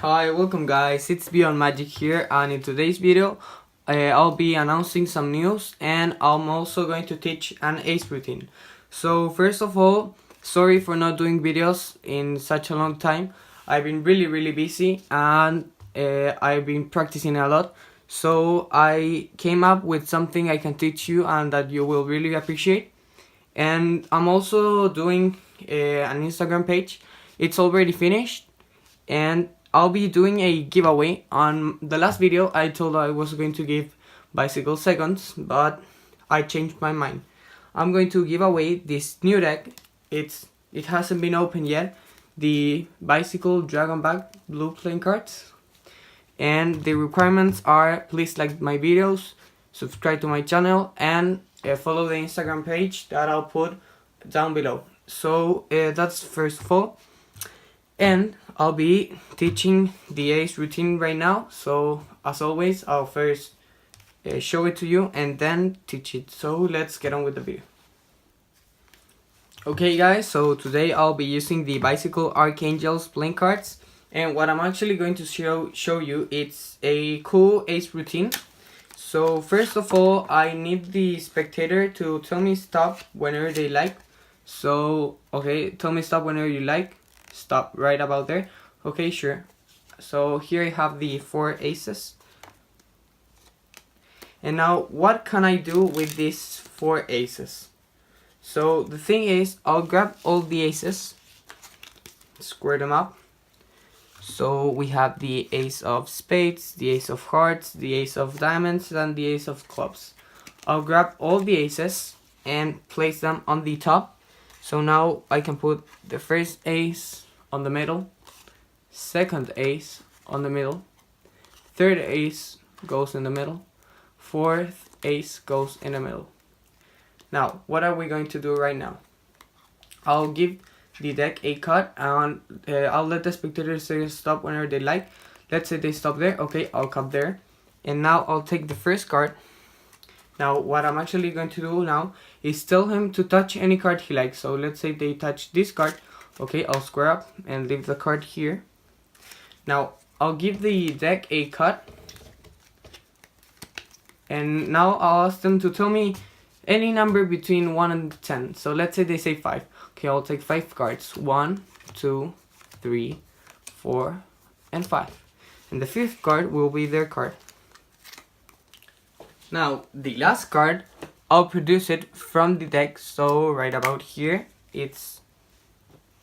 Hi, welcome guys, it's Beyond Magic here, and in today's video I'll be announcing some news, and I'm also going to teach an ACE routine. So first of all, sorry for not doing videos in such a long time. I've been really busy, and I've been practicing a lot. So I came up with something I can teach you and that you will really appreciate. And I'm also doing an Instagram page. It's already finished, and I'll be doing a giveaway. On the last video I told I was going to give bicycle seconds, but I changed my mind. I'm going to give away this new deck. It hasn't been opened yet. The bicycle dragon bag blue playing cards. And the requirements are: please like my videos, subscribe to my channel, and follow the Instagram page that I'll put down below. So that's first of all. And I'll be teaching the ACE routine right now. So as always, I'll first show it to you and then teach it. So let's get on with the video. Okay guys, so today I'll be using the Bicycle Archangels playing cards. And what I'm actually going to show you, it's a cool ACE routine. So first of all, I need the spectator to tell me stop whenever they like. So okay, tell me stop whenever you like. Stop right about there. Okay, sure. So here I have the 4 aces. And now what can I do with these 4 aces? So the thing is, I'll grab all the aces, square them up. So we have the ace of spades, the ace of hearts, the ace of diamonds, and the ace of clubs. I'll grab all the aces and place them on the top. So now I can put the first ace on the middle, second ace on the middle, third ace goes in the middle, fourth ace goes in the middle. Now, what are we going to do right now? I'll give the deck a cut, and I'll let the spectators say stop whenever they like. Let's say they stop there. Okay, I'll cut there. And now I'll take the first card. Now, what I'm actually going to do now is tell him to touch any card he likes. So let's say they touch this card. Okay, I'll square up and leave the card here. Now, I'll give the deck a cut. And now I'll ask them to tell me any number between 1 and 10. So let's say they say 5. Okay, I'll take 5 cards. 1, 2, 3, 4, and 5. And the 5th card will be their card. Now, the last card, I'll produce it from the deck. So right about here, it's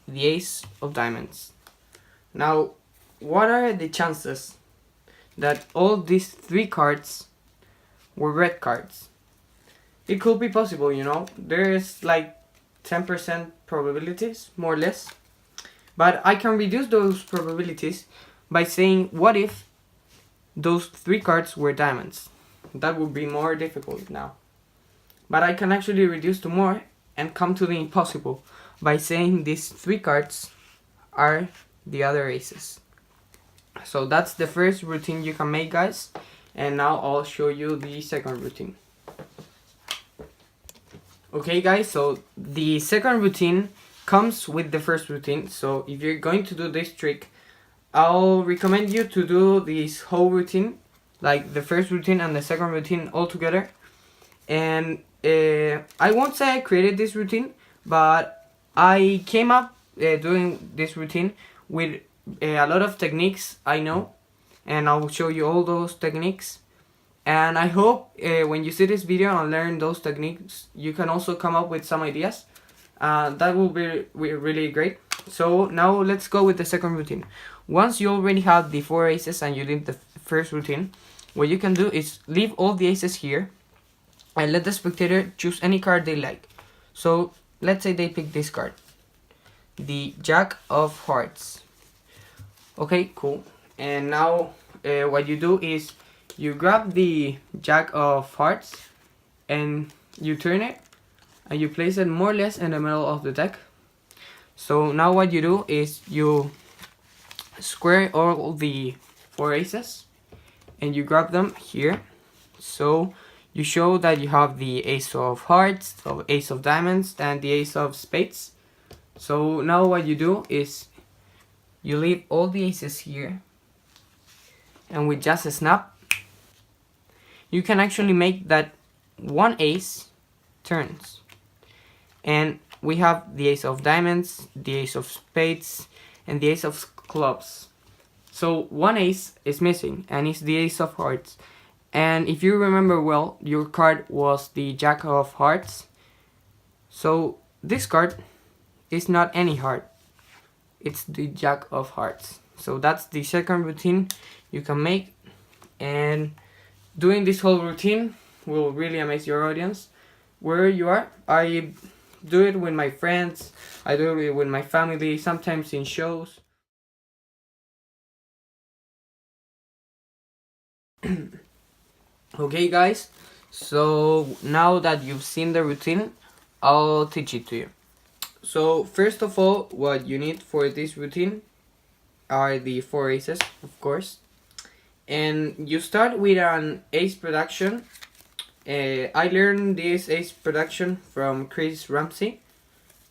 the ace of diamonds. Now, what are the chances that all these 3 cards were red cards? It could be possible, you know. There is like 10% probabilities, more or less. But I can reduce those probabilities by saying, what if those 3 cards were diamonds? That would be more difficult now. But I can actually reduce to more and come to the impossible by saying these 3 cards are the other aces. So that's the first routine you can make, guys. And now I'll show you the second routine. Okay guys, so the second routine comes with the first routine. So if you're going to do this trick, I'll recommend you to do this whole routine, like the first routine and the second routine all together. And I won't say I created this routine, but I came up doing this routine with a lot of techniques I know, and I'll show you all those techniques. And I hope when you see this video and learn those techniques, you can also come up with some ideas. That will be really great. So now let's go with the second routine. Once you already have the 4 aces and you did the first routine, what you can do is leave all the aces here. and let the spectator choose any card they like. So let's say they pick this card, the Jack of Hearts. Okay, cool. And now what you do is you grab the Jack of Hearts and you turn it and you place it more or less in the middle of the deck. So now what you do is you square all the 4 aces and you grab them here. So you show that you have the Ace of Hearts, the Ace of Diamonds, and the Ace of Spades. So now what you do is you leave all the aces here, and with just a snap you can actually make that one ace turns. And we have the Ace of Diamonds, the Ace of Spades, and the Ace of Clubs. So one ace is missing, and it's the Ace of Hearts. And if you remember well, your card was the Jack of Hearts. So this card is not any heart, it's the Jack of Hearts. So that's the second routine you can make, and doing this whole routine will really amaze your audience. Where you are, I do it with my friends, I do it with my family, sometimes in shows. Okay guys, so now that you've seen the routine, I'll teach it to you. So first of all, what you need for this routine are the 4 aces, of course. And you start with an ace production. I learned this ace production from Chris Ramsey,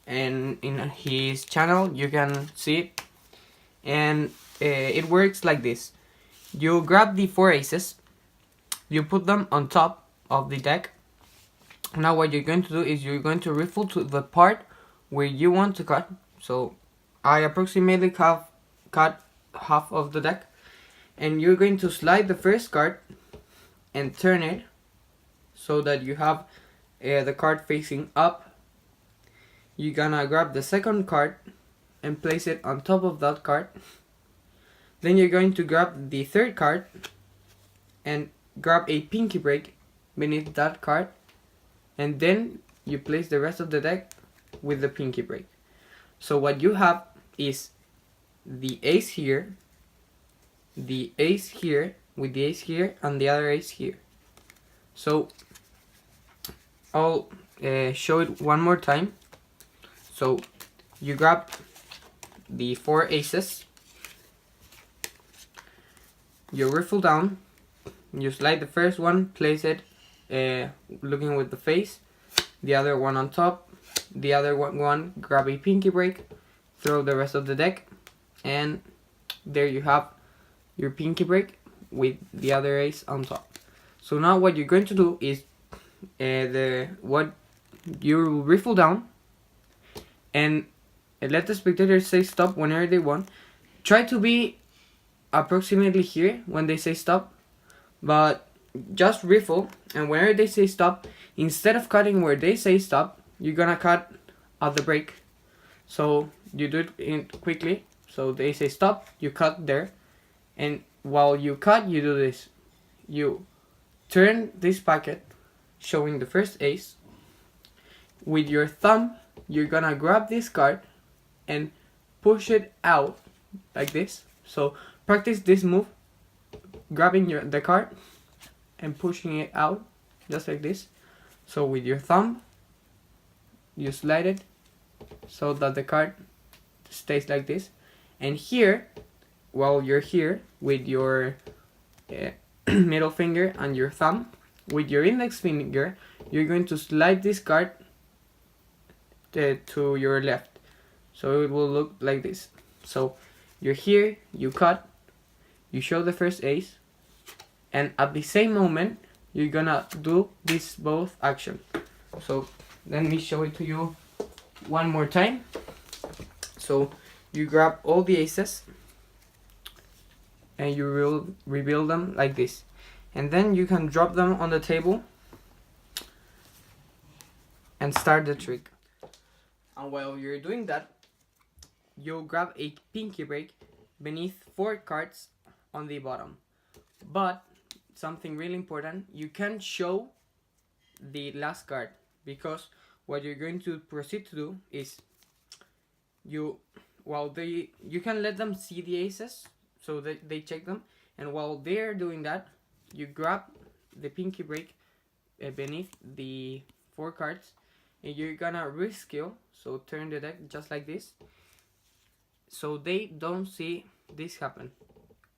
and in his channel you can see it. And it works like this. You grab the 4 aces, you put them on top of the deck. Now what you're going to do is you're going to riffle to the part where you want to cut. So I approximately cut half of the deck, and you're going to slide the first card and turn it so that you have the card facing up. You're gonna grab the second card and place it on top of that card. Then you're going to grab the third card and grab a pinky break beneath that card, and then you place the rest of the deck with the pinky break. So what you have is the ace here, the ace here, with the ace here, and the other ace here. So I'll show it one more time. So you grab the 4 aces, you riffle down, you slide the first one, place it looking with the face, the other one on top, the other one grab a pinky break, throw the rest of the deck, and there you have your pinky break with the other ace on top. So now what you're going to do is you riffle down and let the spectators say stop whenever they want. Try to be approximately here when they say stop, but just riffle, and whenever they say stop, instead of cutting where they say stop, you're gonna cut at the break. So you do it quickly. So they say stop, you cut there, and while you cut, you do this. You turn this packet showing the first ace. With your thumb, you're gonna grab this card and push it out like this. So practice this move, grabbing the card and pushing it out just like this. So with your thumb, you slide it so that the card stays like this. And here, while you're here with your middle finger and your thumb, with your index finger, you're going to slide this card to your left. So it will look like this. So you're here, you cut, you show the first ace, and at the same moment, you're gonna do this both action. So let me show it to you one more time. So you grab all the aces and you will reveal them like this, and then you can drop them on the table and start the trick. And while you're doing that, you'll grab a pinky break beneath 4 cards on the bottom. But something really important, you can show the last card, because what you're going to proceed to do is you can let them see the aces so that they check them, and while they're doing that, you grab the pinky break beneath the 4 cards, and you're gonna reskill, so turn the deck just like this, so they don't see this happen.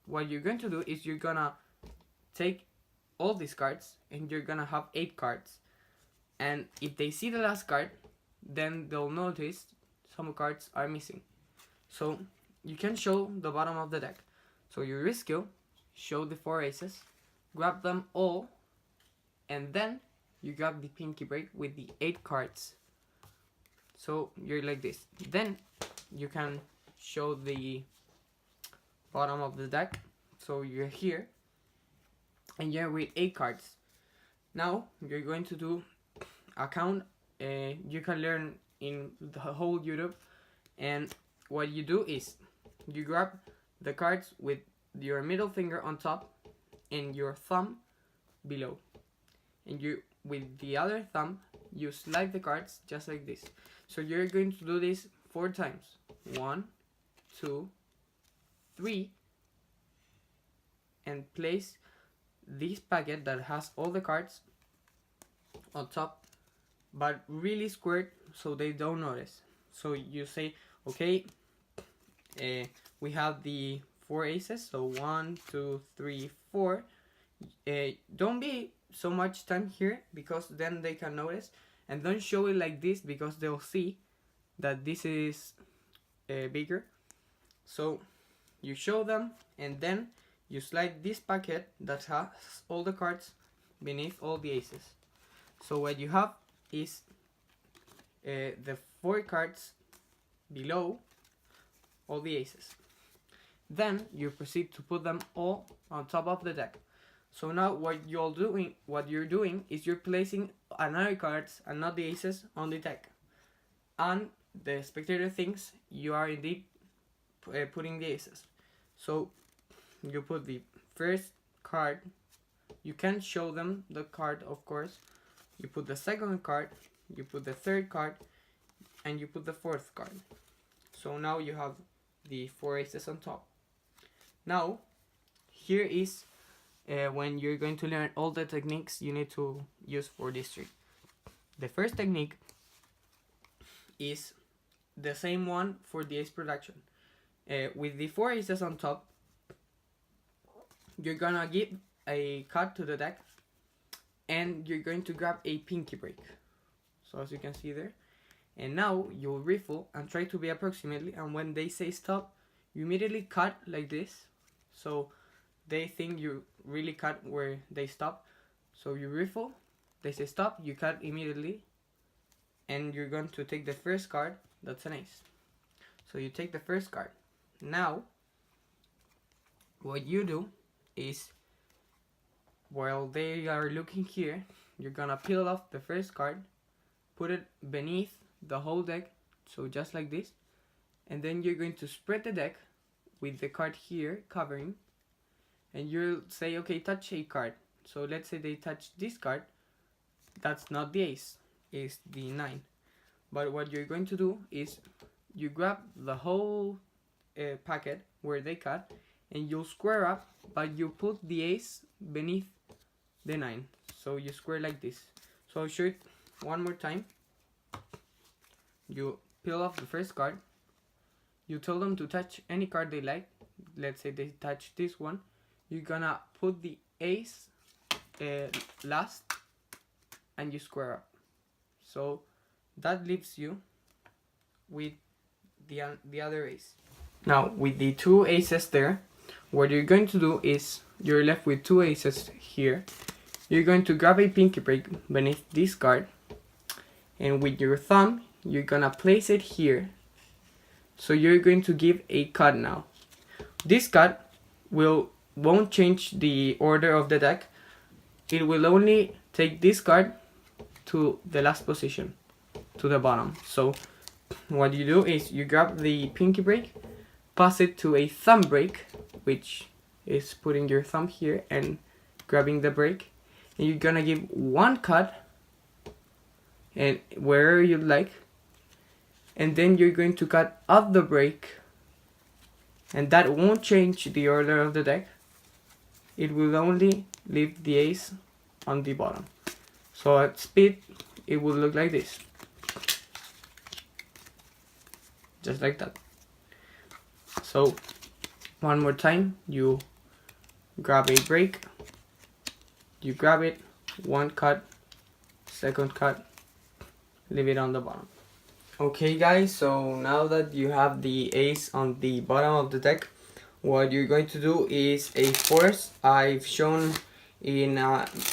What you're going to do is you're gonna take all these cards and you're gonna have 8 cards, and if they see the last card, then they'll notice some cards are missing. So you can show the bottom of the deck. So you reskill, show the 4 aces, grab them all, and then you grab the pinky break with the 8 cards. So you're like this. Then you can show the bottom of the deck. So you're here and you're with 8 cards. Now you're going to do a count. You can learn in the whole YouTube, and what you do is you grab the cards with your middle finger on top and your thumb below, and you with the other thumb you slide the cards just like this. So you're going to do this 4 times. 1, 2, 3, and place this packet that has all the cards on top, but really squared so they don't notice. So you say, okay, we have the 4 aces, so 1, 2, 3, 4. Don't be so much time here because then they can notice, and don't show it like this because they'll see that this is bigger. So you show them, and then you slide this packet that has all the cards beneath all the aces. So what you have is the 4 cards below all the aces. Then you proceed to put them all on top of the deck. So now what you're doing is you're placing another cards and not the aces on the deck, and the spectator thinks you are indeed putting the aces. So you put the first card, you can show them the card, of course. You put the second card, you put the third card, and you put the 4th card. So now you have the 4 aces on top. Now here is when you're going to learn all the techniques you need to use for this trick. The first technique is the same one for the ace production. With the 4 aces on top, you're gonna give a cut to the deck, and you're going to grab a pinky break, so as you can see there. And now you'll riffle and try to be approximately, and when they say stop, you immediately cut like this, so they think you really cut where they stop. So you riffle, they say stop, you cut immediately, and you're going to take the first card. That's an ace. So you take the first card. Now what you do is, while they are looking here, you're gonna peel off the first card, put it beneath the whole deck, so just like this, and then you're going to spread the deck with the card here covering, and you'll say, okay, touch a card. So let's say they touch this card. That's not the ace, it's the 9. But what you're going to do is you grab the whole packet where they cut, and you'll square up, but you put the ace beneath the 9. So you square like this. So I'll show it one more time. You peel off the first card. You tell them to touch any card they like. Let's say they touch this one. You're gonna put the ace last, and you square up. So that leaves you with the other ace. Now with the 2 aces there, what you're going to do is you're left with 2 aces here. You're going to grab a pinky break beneath this card, and with your thumb you're gonna place it here. So you're going to give a cut now. This cut won't change the order of the deck. It will only take this card to the last position, to the bottom. So what you do is you grab the pinky break, pass it to a thumb break, which is putting your thumb here and grabbing the break, and you're gonna give 1 cut and wherever you like, and then you're going to cut off the break, and that won't change the order of the deck. It will only leave the ace on the bottom. So at speed it will look like this, just like that. So one more time, you grab a break, you grab it, one cut, second cut, leave it on the bottom. Okay guys, so now that you have the ace on the bottom of the deck, what you're going to do is a force. I've shown in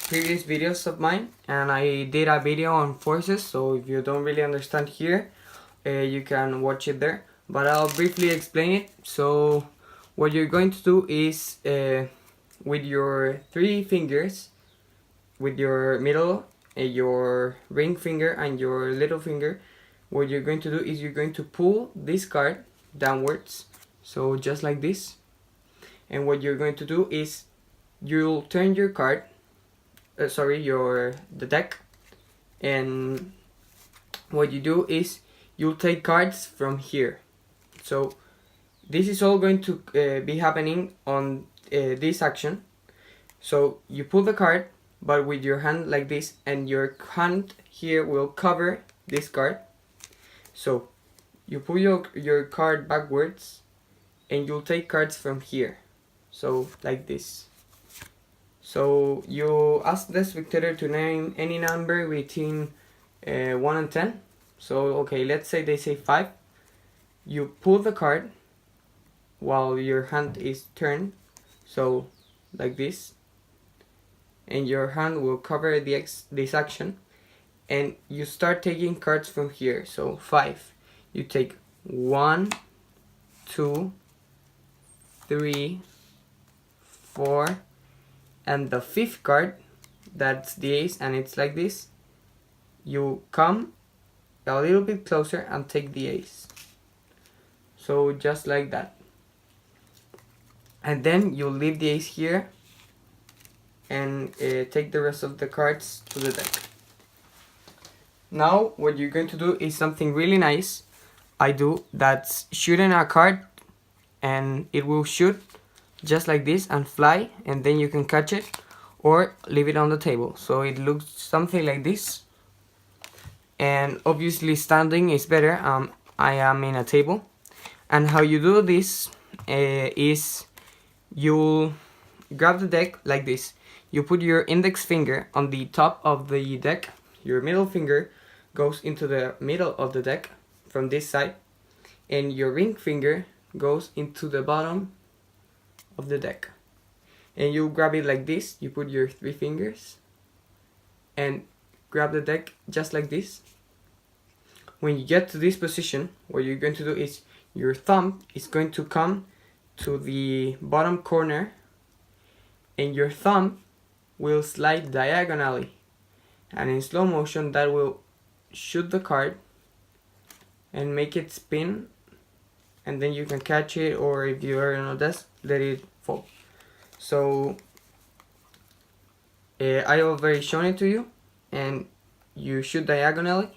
previous videos of mine, and I did a video on forces, so if you don't really understand here, you can watch it there, but I'll briefly explain it. So what you're going to do is with your 3 fingers, with your middle, your ring finger and your little finger, what you're going to do is you're going to pull this card downwards, so just like this. And what you're going to do is you'll turn your card, the deck, and what you do is you'll take cards from here. So this is all going to be happening on this action. So you pull the card, but with your hand like this, and your hand here will cover this card. So you pull your card backwards, and you'll take cards from here, so like this. So you ask the spectator to name any number between 1 and 10. So okay, let's say they say 5. You pull the card while your hand is turned, so like this, and your hand will cover this action, and you start taking cards from here. So 5, you take 1, 2, 3, 4, and the 5th card, that's the ace, and it's like this. You come a little bit closer and take the ace, so just like that, and then you leave the ace here and take the rest of the cards to the deck. Now what you're going to do is something really nice I do, that's shooting a card, and it will shoot just like this and fly, and then you can catch it or leave it on the table, so it looks something like this. And obviously standing is better. I am in a table, and how you do this is you'll grab the deck like this. You put your index finger on the top of the deck, your middle finger goes into the middle of the deck from this side, and your ring finger goes into the bottom of the deck, and you grab it like this. You put your 3 fingers and grab the deck just like this. When you get to this position, what you're going to do is your thumb is going to come to the bottom corner, and your thumb will slide diagonally, and in slow motion that will shoot the card and make it spin, and then you can catch it, or if you are on a desk, let it fall. So I already shown it to you, and you shoot diagonally,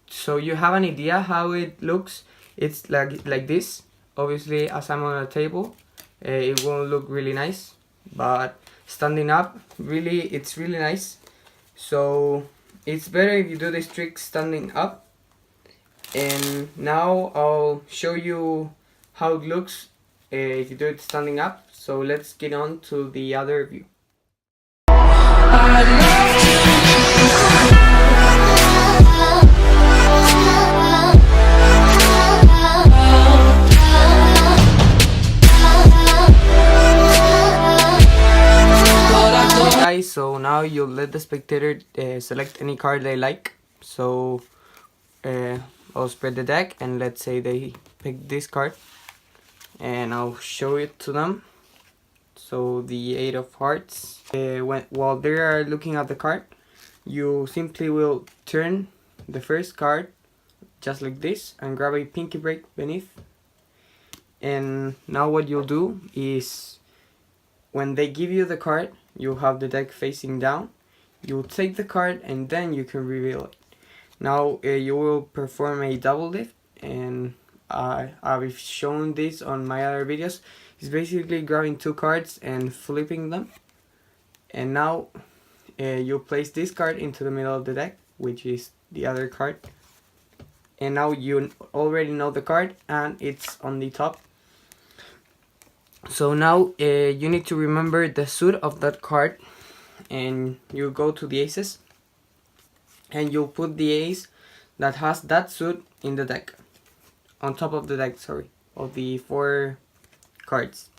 so you have an idea how it looks. It's like this. Obviously, as I'm on a table, it won't look really nice, but standing up, it's really nice. So it's better if you do this trick standing up. And now I'll show you how it looks if you do it standing up. So let's get on to the other view. Guys, so now you'll let the spectator select any card they like. So I'll spread the deck, and let's say they pick this card, and I'll show it to them. So the 8 of Hearts. While they are looking at the card, you simply will turn the first card just like this and grab a pinky break beneath. And now what you'll do is, when they give you the card, you have the deck facing down. you'll take the card and then you can reveal it. Now you will perform a double lift, and I've shown this on my other videos. It's basically grabbing two cards and flipping them, and now you place this card into the middle of the deck, which is the other card, and now you already know the card and it's on the top. So now you need to remember the suit of that card, and you go to the aces and you'll put the ace that has that suit in the deck, on top of the deck, sorry, of the 4 cards.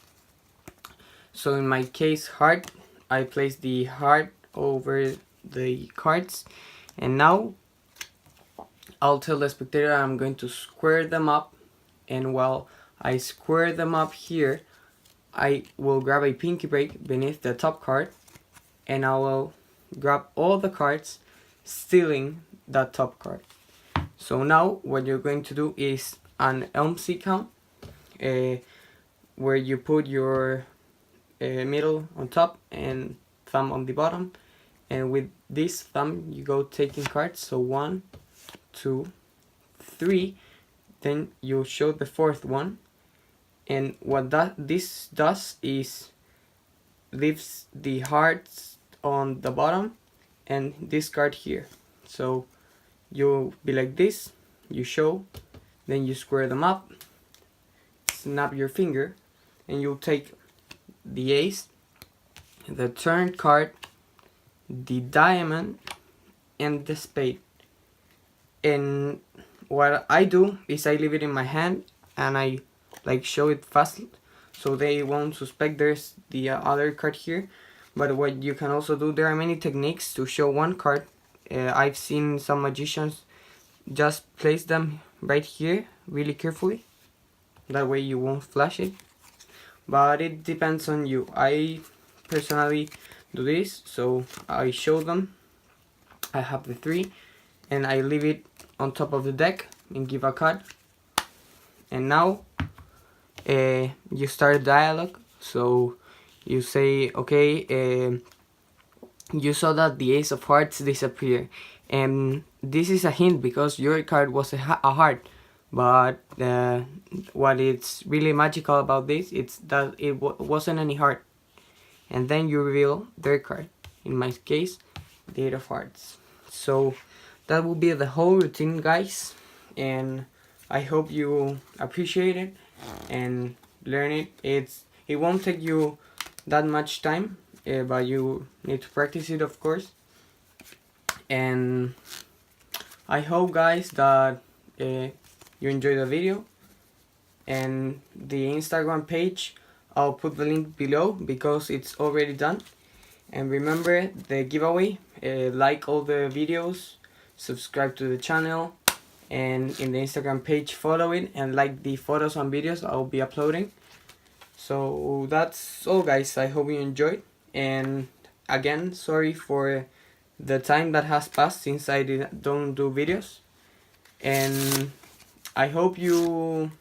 So in my case, heart, I place the heart over the cards, and now I'll tell the spectator I'm going to square them up, and while I square them up here, I will grab a pinky break beneath the top card, and I will grab all the cards, stealing that top card. So now what you're going to do is an ELMC count, where you put your middle on top and thumb on the bottom, and with this thumb you go taking cards. So 1, 2, 3, then you show the 4th one, and what this does is leaves the hearts on the bottom and this card here. So you'll be like this, you show, then you square them up, snap your finger, and you'll take the ace, the turned card, the diamond, and the spade. And what I do is I leave it in my hand and I like show it fast, so they won't suspect there's the other card here. But what you can also do, there are many techniques to show one card. I've seen some magicians just place them right here really carefully, that way you won't flash it, but it depends on you. I personally do this, so I show them, I have the 3, and I leave it on top of the deck and give a cut. And now you start a dialogue. So you say, okay, you saw that the ace of hearts disappear, and this is a hint because your card was a heart, but what is really magical about this, it's that it wasn't any heart. And then you reveal their card, in my case the 8 of hearts. So that will be the whole routine, guys, and I hope you appreciate it and learn it. It won't take you that much time, but you need to practice it, of course. And I hope, guys, that you enjoyed the video, and the Instagram page, I'll put the link below because it's already done. And remember the giveaway, like all the videos, subscribe to the channel, and in the Instagram page follow it and like the photos and videos I'll be uploading. So that's all, guys. I hope you enjoyed, and again, sorry for the time that has passed since I don't do videos, and I hope you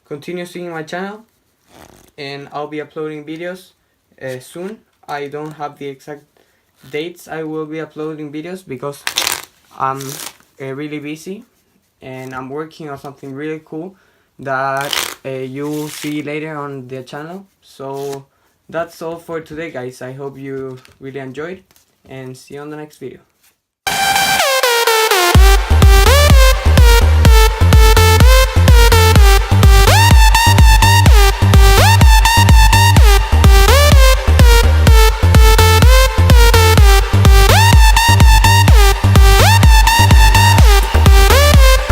continue seeing my channel, and I'll be uploading videos soon. I don't have the exact dates I will be uploading videos because I'm really busy and I'm working on something really cool that you will see later on the channel. So that's all for today, guys. I hope you really enjoyed, and see you on the next video.